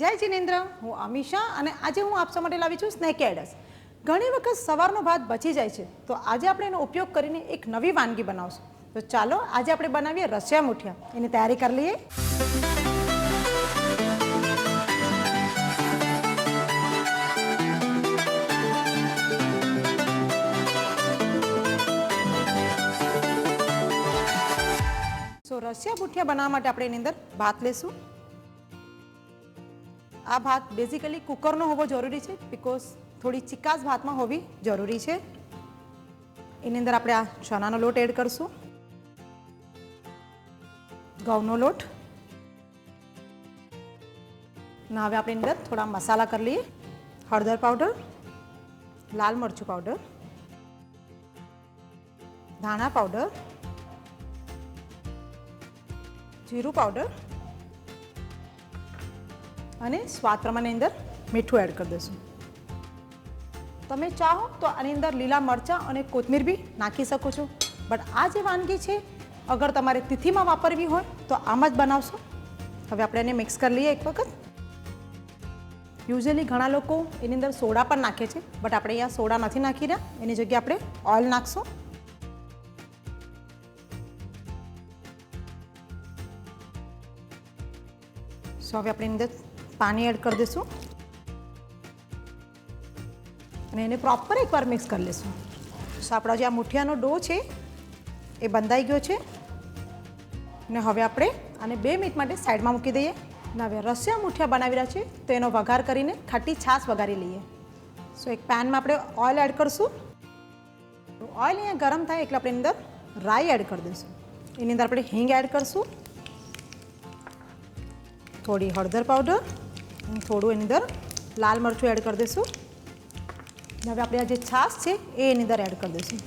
જય જિનેન્દ્ર, હું અમીશા અને આજે હું આપ સૌ માટે લાવી છું સ્નેક એડસ. ઘણી વખત સવારનો ભાત બચી જાય છે, તો આજે આપણે એનો ઉપયોગ કરીને એક નવી વાનગી બનાવશું. તો ચાલો આજે આપણે બનાવીએ રસિયા મુઠિયા. એની તૈયારી કરી લઈએ. રસિયા મુઠિયા બનાવવા માટે આપણે એની અંદર ભાત લેશું. આ ભાત બેઝિકલી કુકરનો હોવો જરૂરી છે, બીકોઝ થોડી ચિકાસ ભાતમાં હોવી જરૂરી છે. એની અંદર આપણે આ ચણાનો લોટ એડ કરશું, ઘઉંનો લોટ. અને હવે આપણે એની અંદર થોડા મસાલા કરી લઈએ. હળદર પાવડર, લાલ મરચું પાવડર, ધાણા પાવડર, જીરું પાવડર અને સ્વાદ પ્રમાણે અંદર મીઠું એડ કરી દઈશું. તમે ચાહો તો આની અંદર લીલા મરચાં અને કોથમીર બી નાખી શકો છો, બટ આ જે વાનગી છે અગર તમારે તિથિમાં વાપરવી હોય તો આમ જ બનાવશો. હવે આપણે એને મિક્સ કરી લઈએ એક વખત. યુઝ્યુઅલી ઘણા લોકો એની અંદર સોડા પણ નાખે છે, બટ આપણે અહીંયા સોડા નથી નાખી રહ્યા. એની જગ્યાએ આપણે ઓઇલ નાખશું. સો હવે આપણે એની અંદર પાણી એડ કરી દઈશું અને એને પ્રોપર એકવાર મિક્સ કરી લઈશું. સો આપણો જે આ મુઠિયાનો ડો છે એ બંધાઈ ગયો છે અને હવે આપણે આને 2 મિનિટ માટે સાઈડમાં મૂકી દઈએ. અને હવે રસિયા મુઠિયા બનાવી રહ્યા છે તો એનો વઘાર કરીને ખાટી છાશ વઘારી લઈએ. સો એક પેનમાં આપણે ઓઇલ એડ કરીશું. ઓઇલ અહીંયા ગરમ થાય એટલે આપણે એની અંદર રાઈ એડ કરી દઈશું. એની અંદર આપણે હિંગ એડ કરીશું, થોડી હળદર પાવડર અને થોડું એની અંદર લાલ મરચું એડ કરી દઈશું. હવે આપણે આ જે છાશ છે એ એની અંદર એડ કરી દઈશું.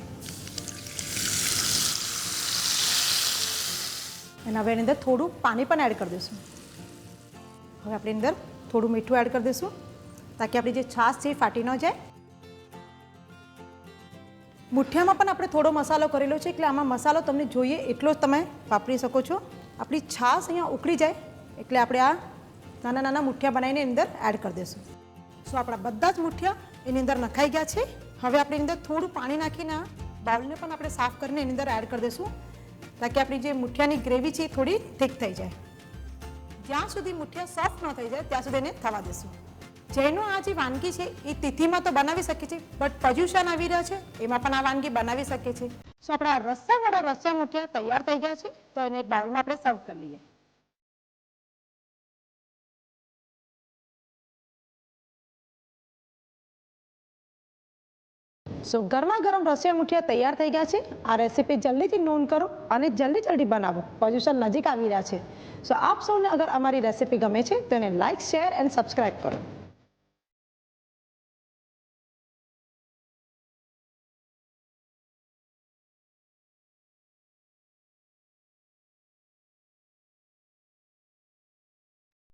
અને હવે એની અંદર થોડું પાણી પણ એડ કરી દઈશું. હવે આપણે એની અંદર થોડું મીઠું એડ કરી દઈશું તાકી આપણી જે છાશ છે એ ફાટી ન જાય. મુઠિયામાં પણ આપણે થોડો મસાલો કરેલો છે એટલે આમાં મસાલો તમને જોઈએ એટલો જ તમે વાપરી શકો છો. આપણી છાશ અહીંયા ઉકળી જાય એટલે આપણે આ નાના નાના મુઠિયા બનાવીને એની અંદર એડ કરી દઈશું. સો આપણા બધા જ મુઠિયા એની અંદર નખાઈ ગયા છે. હવે આપણે એની અંદર થોડું પાણી નાખીને આ બાઉલને પણ આપણે સાફ કરીને એની અંદર એડ કરી દઈશું તાકી આપણી જે મુઠિયાની ગ્રેવી છે એ થોડી થીક થઈ જાય. જ્યાં સુધી મુઠિયા સોફ્ટ ન થઈ જાય ત્યાં સુધી એને થવા દઈશું. જેનો આ જે વાનગી છે એ તિથિમાં તો બનાવી શકીએ છીએ, બટ પર્યુષણ આવી રહ્યા છે એમાં પણ આ વાનગી બનાવી શકીએ છીએ. સો આપણા રસાવાળા રસિયા મુઠિયા તૈયાર થઈ ગયા છે, તો એને એક બાઉલમાં આપણે સર્વ કરી લઈએ. સો ગરમા ગરમ રસિયા મુઠિયા તૈયાર થઈ ગયા છે. આ રેસીપી જલ્દીથી નોંધ કરો અને જલ્દી બનાવો, પર્યુષણ નજીક આવી રહ્યા છે. સો આપ સૌને અગર અમારી રેસીપી ગમે છે તો એને લાઇક, શેર એન્ડ સબસ્ક્રાઇબ કરો.